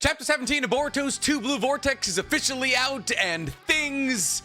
Chapter 17 of Boruto's 2 Blue Vortex is officially out, and things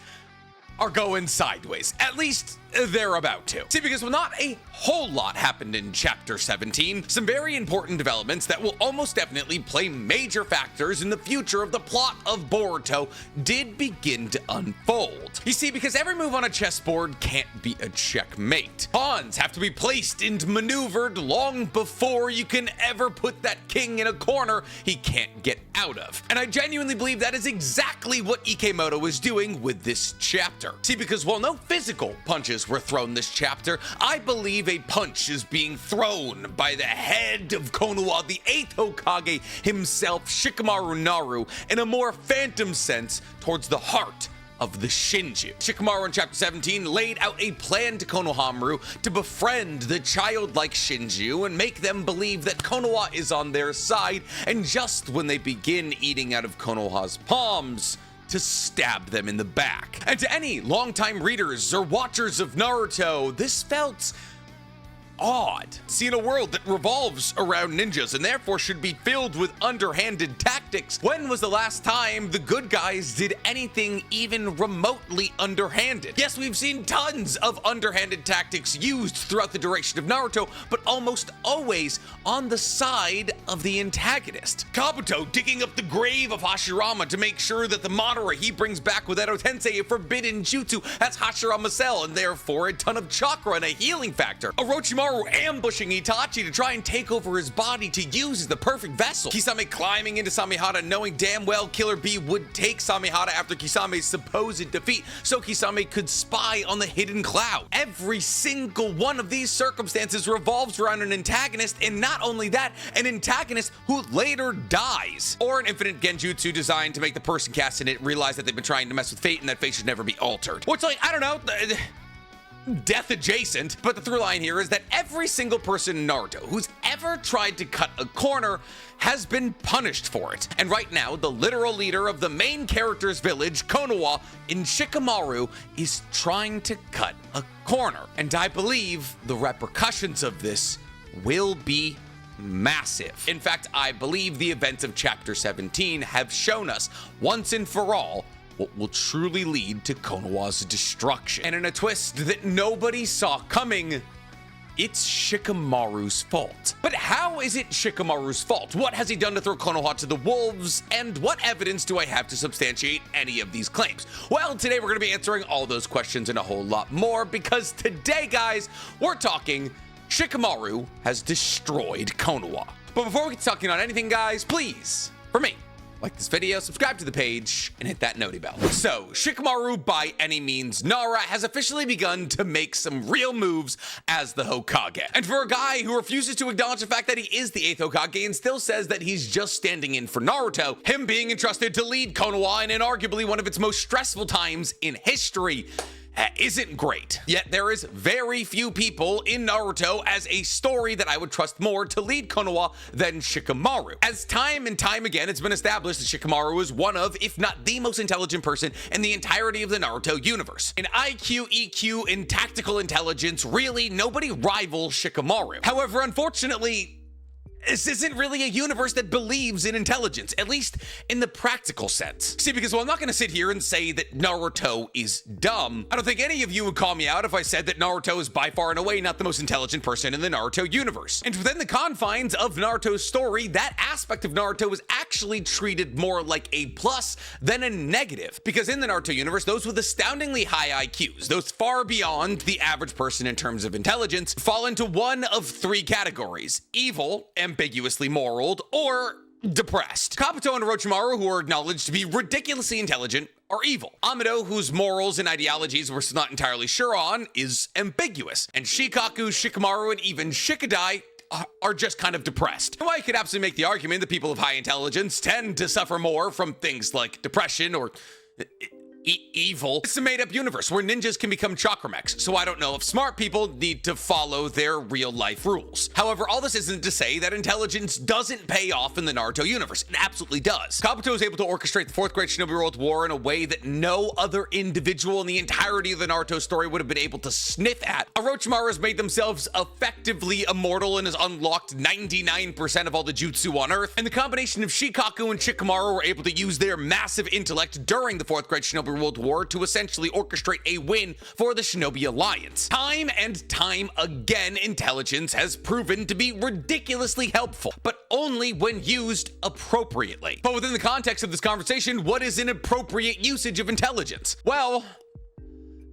are going sideways. At least they're about to. See, because not a whole lot happened in Chapter 17, some very important developments that will almost definitely play major factors in the future of the plot of Boruto did begin to unfold. You see, because every move on a chessboard can't be a checkmate. Pawns have to be placed and maneuvered long before you can ever put that king in a corner he can't get out of. And I genuinely believe that is exactly what Shikamaru is doing with this chapter. See, because while no physical punches were thrown this chapter, I believe a punch is being thrown by the head of Konoha, the 8th Hokage himself, Shikamaru Naru, in a more phantom sense towards the heart of the Shinju. Shikamaru in Chapter 17 laid out a plan to Konohamaru to befriend the childlike Shinju and make them believe that Konoha is on their side, and just when they begin eating out of Konoha's palms, to stab them in the back. And to any longtime readers or watchers of Naruto, this felt odd. See, in a world that revolves around ninjas and therefore should be filled with underhanded tactics, when was the last time the good guys did anything even remotely underhanded? Yes, we've seen tons of underhanded tactics used throughout the duration of Naruto, but almost always on the side of the antagonist. Kabuto digging up the grave of Hashirama to make sure that the Madara he brings back with Edo Tensei a forbidden jutsu has Hashirama's cell and therefore a ton of chakra and a healing factor. Orochimaru ambushing Itachi to try and take over his body to use as the perfect vessel. Kisame climbing into Samehada knowing damn well Killer Bee would take Samehada after Kisame's supposed defeat so Kisame could spy on the hidden cloud. Every single one of these circumstances revolves around an antagonist, and not only that, an antagonist who later dies. Or an infinite genjutsu designed to make the person casting it realize that they've been trying to mess with fate and that fate should never be altered. Which, like, I don't know, death adjacent, but the through line here is that every single person in Naruto who's ever tried to cut a corner has been punished for it. And right now, the literal leader of the main character's village, Konoha, in Shikamaru, is trying to cut a corner. And I believe the repercussions of this will be massive. In fact, I believe the events of Chapter 17 have shown us once and for all what will truly lead to Konoha's destruction. And in a twist that nobody saw coming, it's Shikamaru's fault. But how is it Shikamaru's fault? What has he done to throw Konoha to the wolves? And what evidence do I have to substantiate any of these claims? Well, today we're going to be answering all those questions and a whole lot more, because today, guys, we're talking Shikamaru has destroyed Konoha. But before we get talking on anything, guys, please, for me, like this video, subscribe to the page, and hit that noti bell. So, Shikamaru, by any means Nara, has officially begun to make some real moves as the Hokage. And for a guy who refuses to acknowledge the fact that he is the 8th Hokage and still says that he's just standing in for Naruto, him being entrusted to lead Konoha in arguably one of its most stressful times in history isn't great. Yet there is very few people in Naruto as a story that I would trust more to lead Konoha than Shikamaru. As time and time again, it's been established that Shikamaru is one of, if not the most intelligent person in the entirety of the Naruto universe. In IQ, EQ, and tactical intelligence, really nobody rivals Shikamaru. However, unfortunately, this isn't really a universe that believes in intelligence, at least in the practical sense. See, because while I'm not going to sit here and say that Naruto is dumb, I don't think any of you would call me out if I said that Naruto is by far and away not the most intelligent person in the Naruto universe. And within the confines of Naruto's story, that aspect of Naruto is actually treated more like a plus than a negative. Because in the Naruto universe, those with astoundingly high IQs, those far beyond the average person in terms of intelligence, fall into one of 3 categories: evil, ambiguously moral, or depressed. Kabuto and Orochimaru, who are acknowledged to be ridiculously intelligent, are evil. Amado, whose morals and ideologies we're not entirely sure on, is ambiguous. And Shikaku, Shikamaru, and even Shikadai are just kind of depressed. Well, I could absolutely make the argument that people of high intelligence tend to suffer more from things like depression or evil. It's a made-up universe where ninjas can become chakra mechs, so I don't know if smart people need to follow their real-life rules. However, all this isn't to say that intelligence doesn't pay off in the Naruto universe. It absolutely does. Kabuto is able to orchestrate the Fourth Great Shinobi World War in a way that no other individual in the entirety of the Naruto story would have been able to sniff at. Orochimaru has made themselves effectively immortal and has unlocked 99% of all the jutsu on Earth, and the combination of Shikaku and Shikamaru were able to use their massive intellect during the Fourth Great Shinobi World War to essentially orchestrate a win for the Shinobi Alliance. Time and time again, intelligence has proven to be ridiculously helpful, but only when used appropriately. But within the context of this conversation, what is an appropriate usage of intelligence? Well,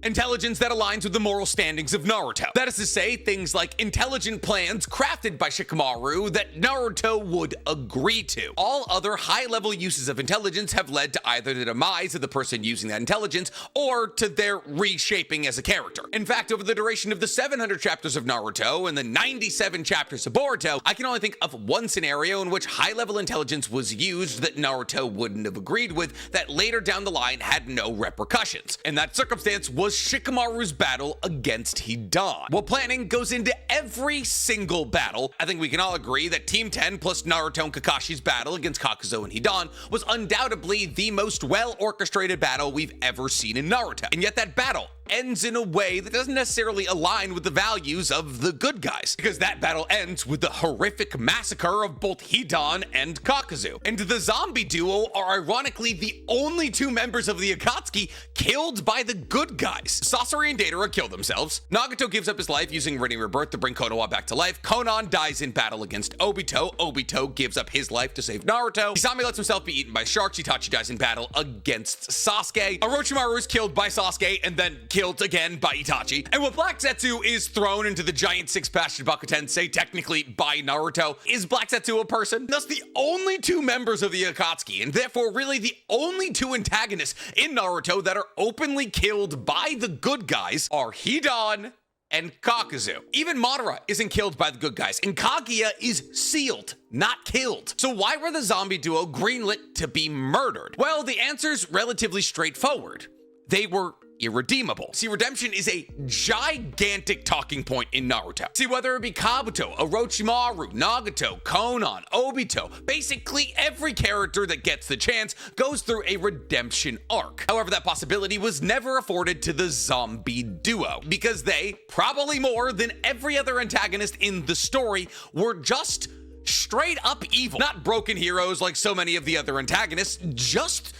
intelligence that aligns with the moral standings of Naruto. That is to say, things like intelligent plans crafted by Shikamaru that Naruto would agree to. All other high-level uses of intelligence have led to either the demise of the person using that intelligence or to their reshaping as a character. In fact, over the duration of the 700 chapters of Naruto and the 97 chapters of Boruto, I can only think of one scenario in which high-level intelligence was used that Naruto wouldn't have agreed with that later down the line had no repercussions. And that circumstance was Shikamaru's battle against Hidan. While planning goes into every single battle, I think we can all agree that Team 10 plus Naruto and Kakashi's battle against Kakuzu and Hidan was undoubtedly the most well-orchestrated battle we've ever seen in Naruto. And yet that battle ends in a way that doesn't necessarily align with the values of the good guys, because that battle ends with the horrific massacre of both Hidan and Kakuzu. And the zombie duo are ironically the only two members of the Akatsuki killed by the good guys. Sasori and Deidara kill themselves. Nagato gives up his life using Rinne Rebirth to bring Konoha back to life. Konan dies in battle against Obito. Obito gives up his life to save Naruto. Izami lets himself be eaten by sharks. Itachi dies in battle against Sasuke. Orochimaru is killed by Sasuke and then killed again by Itachi. And while Black Zetsu is thrown into the giant six-pack Shibaku Tensei, technically by Naruto, is Black Zetsu a person? Thus, the only two members of the Akatsuki, and therefore really the only two antagonists in Naruto that are openly killed by the good guys are Hidan and Kakuzu. Even Madara isn't killed by the good guys, and Kaguya is sealed, not killed. So why were the zombie duo greenlit to be murdered? Well, the answer's relatively straightforward. They were irredeemable. See, redemption is a gigantic talking point in Naruto. See, whether it be Kabuto, Orochimaru, Nagato, Konan, Obito, basically every character that gets the chance goes through a redemption arc. However, that possibility was never afforded to the zombie duo, because they, probably more than every other antagonist in the story, were just straight up evil. Not broken heroes like so many of the other antagonists, just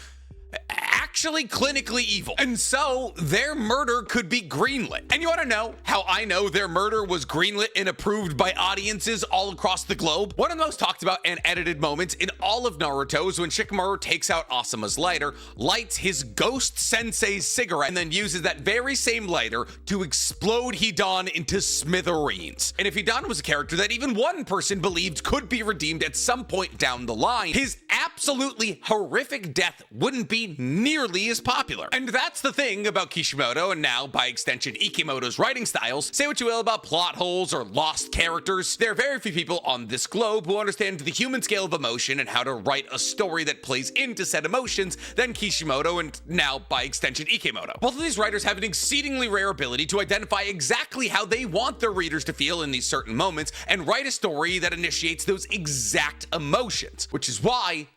actually clinically evil. And so their murder could be greenlit. And you want to know how I know their murder was greenlit and approved by audiences all across the globe? One of the most talked about and edited moments in all of Naruto is when Shikamaru takes out Asuma's lighter, lights his ghost sensei's cigarette, and then uses that very same lighter to explode Hidan into smithereens. And if Hidan was a character that even one person believed could be redeemed at some point down the line, his absolutely horrific death wouldn't be nearly as popular. And that's the thing about Kishimoto, and now by extension Ikimoto's writing styles. Say what you will about plot holes or lost characters, there are very few people on this globe who understand the human scale of emotion and how to write a story that plays into said emotions than Kishimoto, and now by extension Ikimoto. Both of these writers have an exceedingly rare ability to identify exactly how they want their readers to feel in these certain moments and write a story that initiates those exact emotions, which is why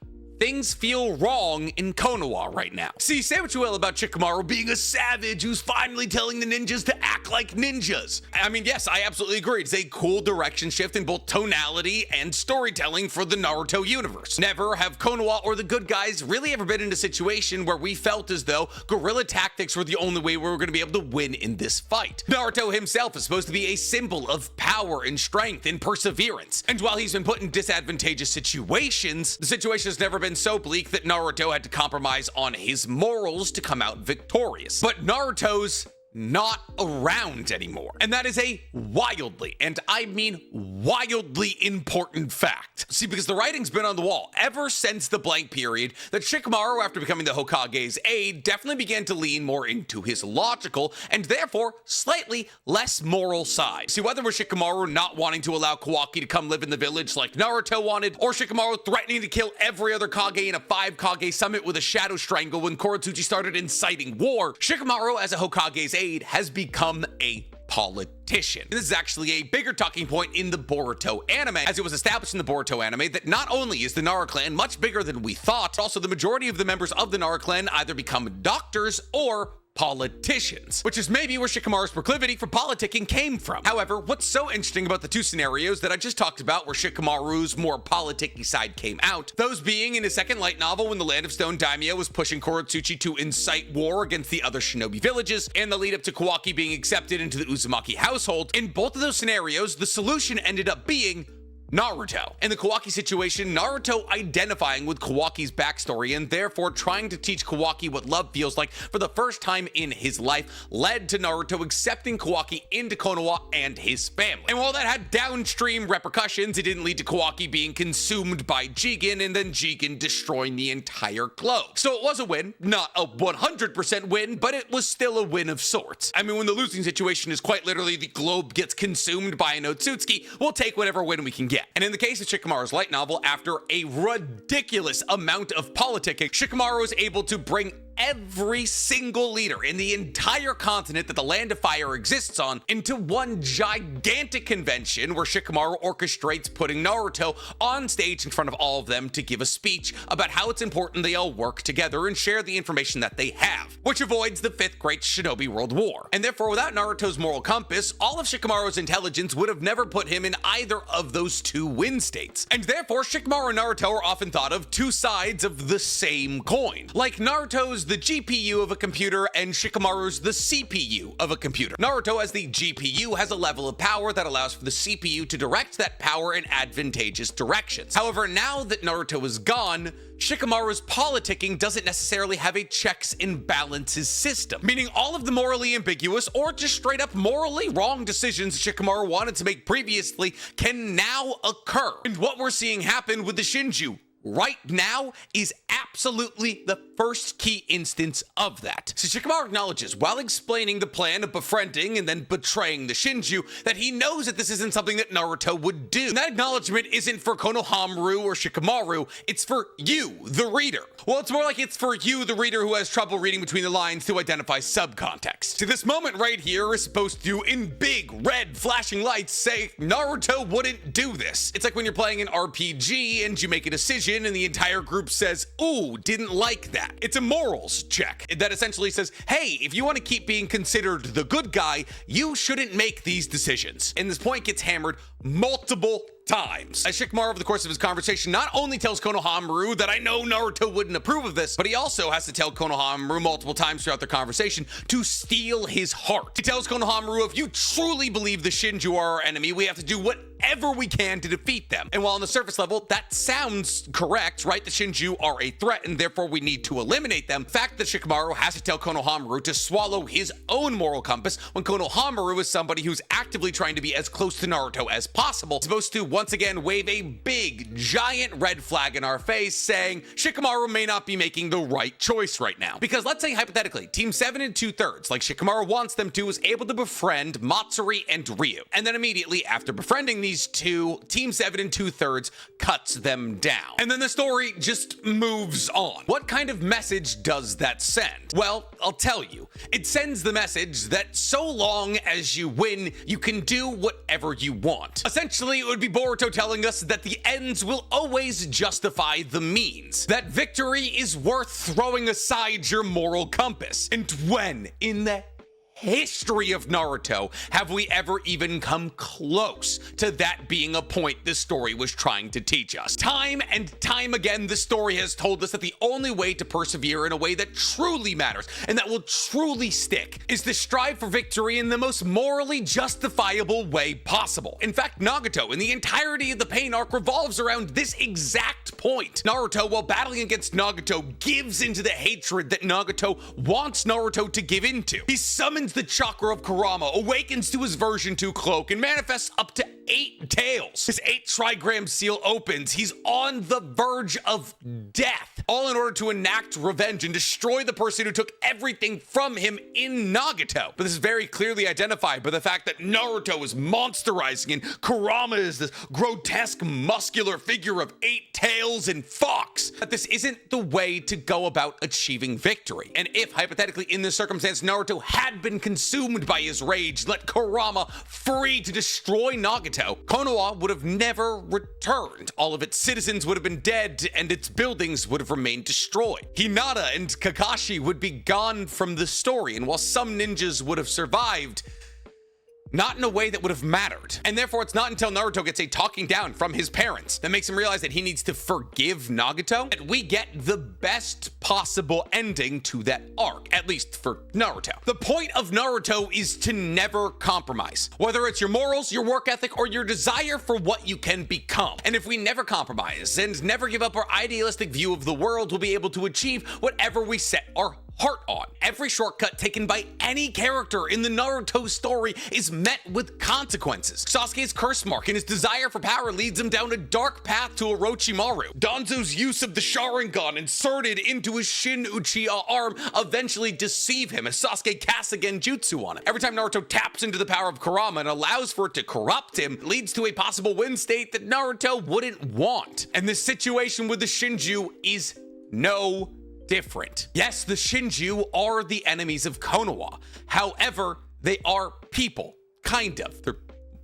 things feel wrong in Konoha right now. See, say what you will about Shikamaru being a savage who's finally telling the ninjas to act like ninjas. I mean, yes, I absolutely agree. It's a cool direction shift in both tonality and storytelling for the Naruto universe. Never have Konoha or the good guys really ever been in a situation where we felt as though guerrilla tactics were the only way we were going to be able to win in this fight. Naruto himself is supposed to be a symbol of power and strength and perseverance. And while he's been put in disadvantageous situations, the situation has never been so bleak that Naruto had to compromise on his morals to come out victorious. But Naruto's not around anymore. And that is a wildly, and I mean wildly important fact. See, because the writing's been on the wall ever since the blank period that Shikamaru, after becoming the Hokage's aide, definitely began to lean more into his logical and therefore slightly less moral side. See, whether it was Shikamaru not wanting to allow Kawaki to come live in the village like Naruto wanted, or Shikamaru threatening to kill every other Kage in a 5 Kage summit with a shadow strangle when Koratsuchi started inciting war, Shikamaru as a Hokage's aide has become a politician. And this is actually a bigger talking point in the Boruto anime, as it was established in the Boruto anime that not only is the Nara clan much bigger than we thought, also the majority of the members of the Nara clan either become doctors or politicians, which is maybe where Shikamaru's proclivity for politicking came from. However, what's so interesting about the two scenarios that I just talked about where Shikamaru's more politicky side came out, those being in his second light novel when the Land of Stone daimyo was pushing Koratsuchi to incite war against the other shinobi villages, and the lead up to Kawaki being accepted into the Uzumaki household, in both of those scenarios, the solution ended up being Naruto. In the Kawaki situation, Naruto identifying with Kawaki's backstory and therefore trying to teach Kawaki what love feels like for the first time in his life led to Naruto accepting Kawaki into Konoha and his family. And while that had downstream repercussions, it didn't lead to Kawaki being consumed by Jigen and then Jigen destroying the entire globe. So it was a win, not a 100% win, but it was still a win of sorts. I mean, when the losing situation is quite literally the globe gets consumed by an Otsutsuki, we'll take whatever win we can get. And in the case of Shikamaru's light novel, after a ridiculous amount of politicking, Shikamaru was able to bring every single leader in the entire continent that the Land of Fire exists on into one gigantic convention where Shikamaru orchestrates putting Naruto on stage in front of all of them to give a speech about how it's important they all work together and share the information that they have, which avoids the 5th Great Shinobi World War. And therefore, without Naruto's moral compass, all of Shikamaru's intelligence would have never put him in either of those two win states. And therefore, Shikamaru and Naruto are often thought of two sides of the same coin. Like Naruto's the GPU of a computer and Shikamaru's the CPU of a computer. Naruto as the GPU has a level of power that allows for the CPU to direct that power in advantageous directions. However, now that Naruto is gone, Shikamaru's politicking doesn't necessarily have a checks and balances system, meaning all of the morally ambiguous or just straight up morally wrong decisions Shikamaru wanted to make previously can now occur. And what we're seeing happen with the Shinju right now is absolutely the first key instance of that. So Shikamaru acknowledges, while explaining the plan of befriending and then betraying the Shinju, that he knows that this isn't something that Naruto would do. And that acknowledgement isn't for Konohamaru or Shikamaru, it's for you, the reader. Well, it's more like it's for you, the reader, who has trouble reading between the lines to identify subcontext. So this moment right here is supposed to, in big, red, flashing lights, say Naruto wouldn't do this. It's like when you're playing an RPG and you make a decision and the entire group says, ooh, didn't like that. It's a morals check that essentially says, hey, if you want to keep being considered the good guy, you shouldn't make these decisions. And this point gets hammered multiple times. As Shikamaru, over the course of his conversation, not only tells Konohamaru that I know Naruto wouldn't approve of this, but he also has to tell Konohamaru multiple times throughout their conversation to steal his heart. He tells Konohamaru, if you truly believe the Shinju are our enemy, we have to do whatever we can to defeat them. And while on the surface level, that sounds correct, right? The Shinju are a threat and therefore we need to eliminate them. The fact that Shikamaru has to tell Konohamaru to swallow his own moral compass when Konohamaru is somebody who's actively trying to be as close to Naruto as possible, supposed to once again wave a big, giant red flag in our face saying Shikamaru may not be making the right choice right now. Because let's say hypothetically, Team 7 and 2/3, like Shikamaru wants them to, is able to befriend Matsuri and Ryu. And then immediately after befriending these two, Team 7 and 2/3 cuts them down. And then the story just moves on. What kind of message does that send? Well, I'll tell you. It sends the message that so long as you win, you can do whatever you want. Essentially, it would be Boruto telling us that the ends will always justify the means. That victory is worth throwing aside your moral compass. And when in the history of Naruto have we ever even come close to that being a point this story was trying to teach us? Time and time again, the story has told us that the only way to persevere in a way that truly matters and that will truly stick is to strive for victory in the most morally justifiable way possible. In fact, Nagato in the entirety of the Pain arc revolves around this exact point. Naruto, while battling against Nagato, gives into the hatred that Nagato wants Naruto to give into. He summons summons the chakra of Kurama, awakens to his version 2 cloak, and manifests up to 8 tails. His 8 trigram seal opens. He's on the verge of death, all in order to enact revenge and destroy the person who took everything from him in Nagato. But this is very clearly identified by the fact that Naruto is monsterizing and Kurama is this grotesque muscular figure of 8 tails and fox. But this isn't the way to go about achieving victory. And if, hypothetically, in this circumstance, Naruto had been consumed by his rage, let Kurama free to destroy Nagato, Konoha would have never returned. All of its citizens would have been dead, and its buildings would have remained destroyed. Hinata and Kakashi would be gone from the story, and while some ninjas would have survived, not in a way that would have mattered. And therefore, it's not until Naruto gets a talking down from his parents that makes him realize that he needs to forgive Nagato that we get the best possible ending to that arc, at least for Naruto. The point of Naruto is to never compromise, whether it's your morals, your work ethic, or your desire for what you can become. And if we never compromise and never give up our idealistic view of the world, we'll be able to achieve whatever we set our heart on. Every shortcut taken by any character in the Naruto story is met with consequences. Sasuke's curse mark and his desire for power leads him down a dark path to Orochimaru. Danzo's use of the Sharingan inserted into his Shin Uchiha arm eventually deceive him as Sasuke casts a Genjutsu on him. Every time Naruto taps into the power of Kurama and allows for it to corrupt him, leads to a possible win state that Naruto wouldn't want. And this situation with the Shinju is no different. Yes, the Shinju are the enemies of Konoha. However, they are people, kind of. They're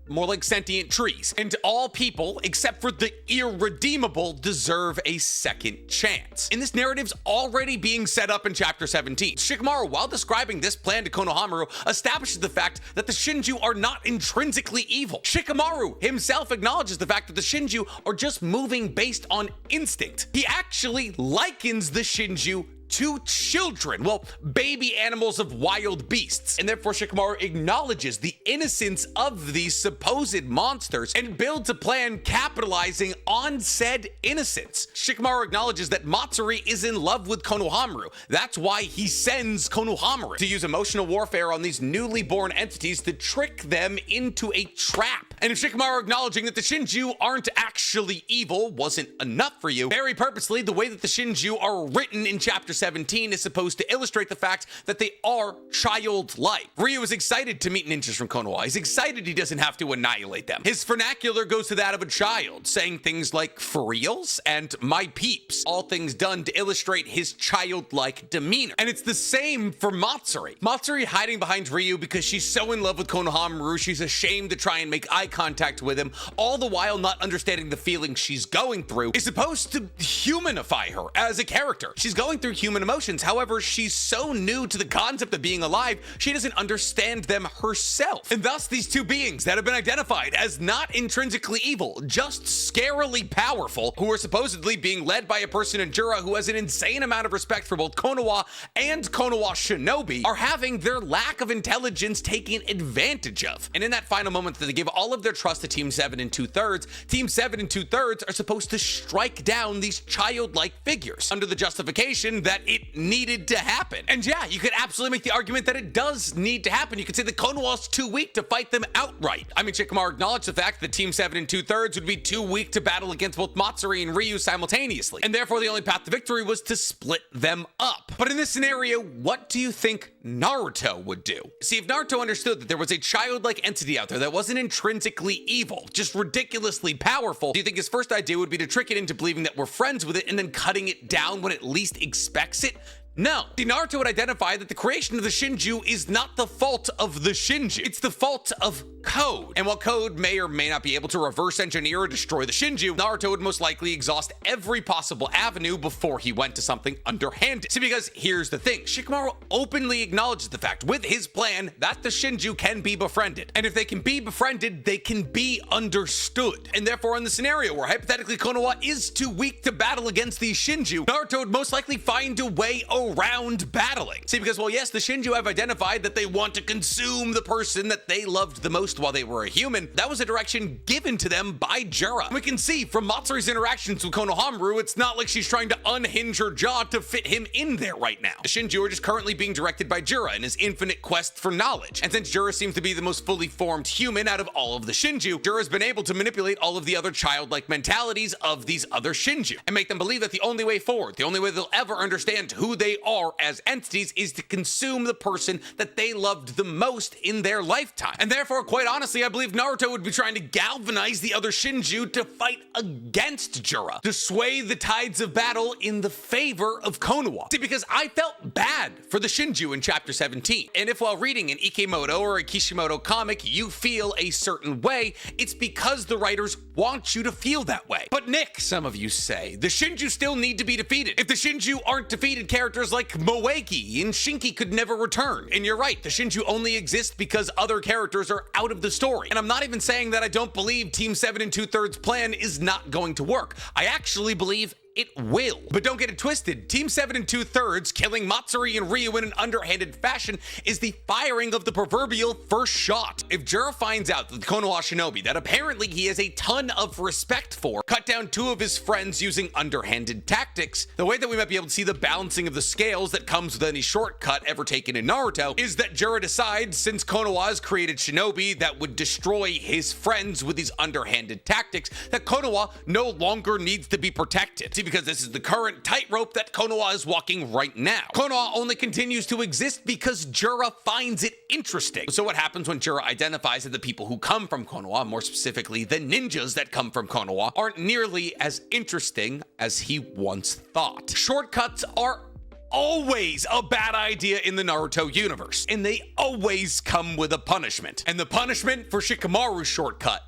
more like sentient trees. And all people, except for the irredeemable, deserve a second chance. And this narrative's already being set up in chapter 17. Shikamaru, while describing this plan to Konohamaru, establishes the fact that the Shinju are not intrinsically evil. Shikamaru himself acknowledges the fact that the Shinju are just moving based on instinct. He actually likens the Shinju to children, well, baby animals of wild beasts. And therefore, Shikamaru acknowledges the innocence of these supposed monsters and builds a plan capitalizing on said innocence. Shikamaru acknowledges that Matsuri is in love with Konohamaru. That's why he sends Konohamaru to use emotional warfare on these newly born entities to trick them into a trap. And if Shikamaru acknowledging that the Shinju aren't actually evil wasn't enough for you, very purposely, the way that the Shinju are written in chapter 17 is supposed to illustrate the fact that they are childlike. Ryu is excited to meet ninjas from Konoha. He's excited he doesn't have to annihilate them. His vernacular goes to that of a child, saying things like "for reals" and "my peeps," all things done to illustrate his childlike demeanor. And it's the same for Matsuri. Matsuri hiding behind Ryu because she's so in love with Konohamaru, she's ashamed to try and make eye contact with him, all the while not understanding the feelings she's going through, is supposed to humanify her as a character. She's going through human emotions. However, she's so new to the concept of being alive, she doesn't understand them herself. And thus, these two beings that have been identified as not intrinsically evil, just scarily powerful, who are supposedly being led by a person in Jura who has an insane amount of respect for both Konoha and Konoha shinobi, are having their lack of intelligence taken advantage of. And in that final moment that they give all of their trust to Team 7 and 2/3, Team 7 and 2/3 are supposed to strike down these childlike figures under the justification that it needed to happen. And yeah, you could absolutely make the argument that it does need to happen. You could say that Konoha's too weak to fight them outright. I mean, Shikamaru acknowledged the fact that Team 7 and 2/3 would be too weak to battle against both Matsuri and Ryu simultaneously, and therefore the only path to victory was to split them up. But in this scenario, what do you think Naruto would do? See, if Naruto understood that there was a childlike entity out there that wasn't intrinsically evil, just ridiculously powerful, do you think his first idea would be to trick it into believing that we're friends with it and then cutting it down when it least expects it? No. See, Naruto would identify that the creation of the Shinju is not the fault of the Shinju. It's the fault of Code. And while Code may or may not be able to reverse engineer or destroy the Shinju, Naruto would most likely exhaust every possible avenue before he went to something underhanded. See, because here's the thing. Shikamaru openly acknowledges the fact with his plan that the Shinju can be befriended. And if they can be befriended, they can be understood. And therefore, in the scenario where hypothetically Konoha is too weak to battle against these Shinju, Naruto would most likely find a way around battling. See, because, well, yes, the Shinju have identified that they want to consume the person that they loved the most while they were a human. That was a direction given to them by Jura. We can see from Matsuri's interactions with Konohamaru, it's not like she's trying to unhinge her jaw to fit him in there right now. The Shinju are just currently being directed by Jura in his infinite quest for knowledge. And since Jura seems to be the most fully formed human out of all of the Shinju, Jura's been able to manipulate all of the other childlike mentalities of these other Shinju and make them believe that the only way forward, the only way they'll ever understand who they are as entities, is to consume the person that they loved the most in their lifetime. And therefore, quite honestly, I believe Naruto would be trying to galvanize the other Shinju to fight against Jura, to sway the tides of battle in the favor of Konoha. See, because I felt bad for the Shinju in chapter 17. And if while reading an Ikemoto or a Kishimoto comic, you feel a certain way, it's because the writers want you to feel that way. But Nick, some of you say, the Shinju still need to be defeated. If the Shinju aren't defeated, characters like Moegi and Shinki could never return. And you're right, the Shinju only exist because other characters are out of the story. And I'm not even saying that I don't believe Team 7 2/3 plan is not going to work. I actually believe it will. But don't get it twisted. Team 7 2/3 killing Matsuri and Ryu in an underhanded fashion is the firing of the proverbial first shot. If Jura finds out that the Konoha shinobi that apparently he has a ton of respect for cut down 2 of his friends using underhanded tactics, the way that we might be able to see the balancing of the scales that comes with any shortcut ever taken in Naruto is that Jura decides, since Konoha has created shinobi that would destroy his friends with these underhanded tactics, that Konoha no longer needs to be protected. See, because this is the current tightrope that Konoha is walking right now. Konoha only continues to exist because Jura finds it interesting. So what happens when Jura identifies that the people who come from Konoha, more specifically the ninjas that come from Konoha, aren't nearly as interesting as he once thought? Shortcuts are always a bad idea in the Naruto universe, and they always come with a punishment. And the punishment for Shikamaru's shortcut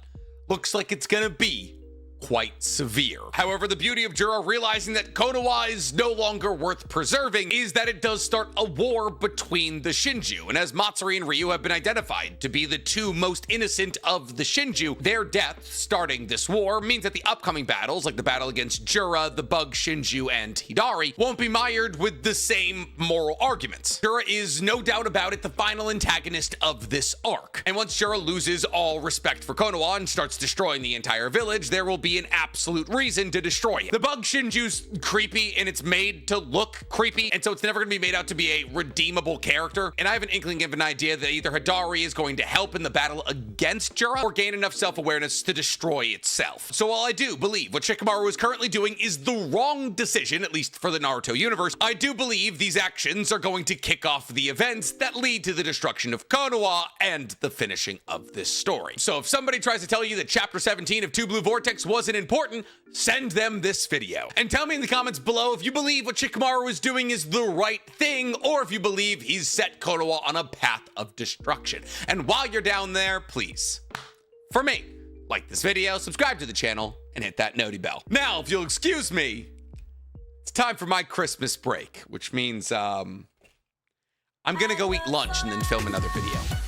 looks like it's gonna be quite severe. However, the beauty of Jura realizing that Konoha is no longer worth preserving is that it does start a war between the Shinju. And as Matsuri and Ryu have been identified to be the 2 most innocent of the Shinju, their death starting this war means that the upcoming battles, like the battle against Jura, the Bug Shinju, and Hidari, won't be mired with the same moral arguments. Jura is, no doubt about it, the final antagonist of this arc. And once Jura loses all respect for Konoha and starts destroying the entire village, there will be an absolute reason to destroy it. The Bug Shinju's creepy and it's made to look creepy, and so it's never going to be made out to be a redeemable character. And I have an inkling of an idea that either Hidari is going to help in the battle against Jura or gain enough self-awareness to destroy itself. So while I do believe what Shikamaru is currently doing is the wrong decision, at least for the Naruto universe, I do believe these actions are going to kick off the events that lead to the destruction of Konoha and the finishing of this story. So if somebody tries to tell you that chapter 17 of 2 Blue Vortex wasn't important, send them this video. And tell me in the comments below if you believe what Shikamaru is doing is the right thing, or if you believe he's set Konoha on a path of destruction. And while you're down there, please, for me, like this video, subscribe to the channel, and hit that noti bell. Now, if you'll excuse me, it's time for my Christmas break, which means, I'm gonna go eat lunch and then film another video.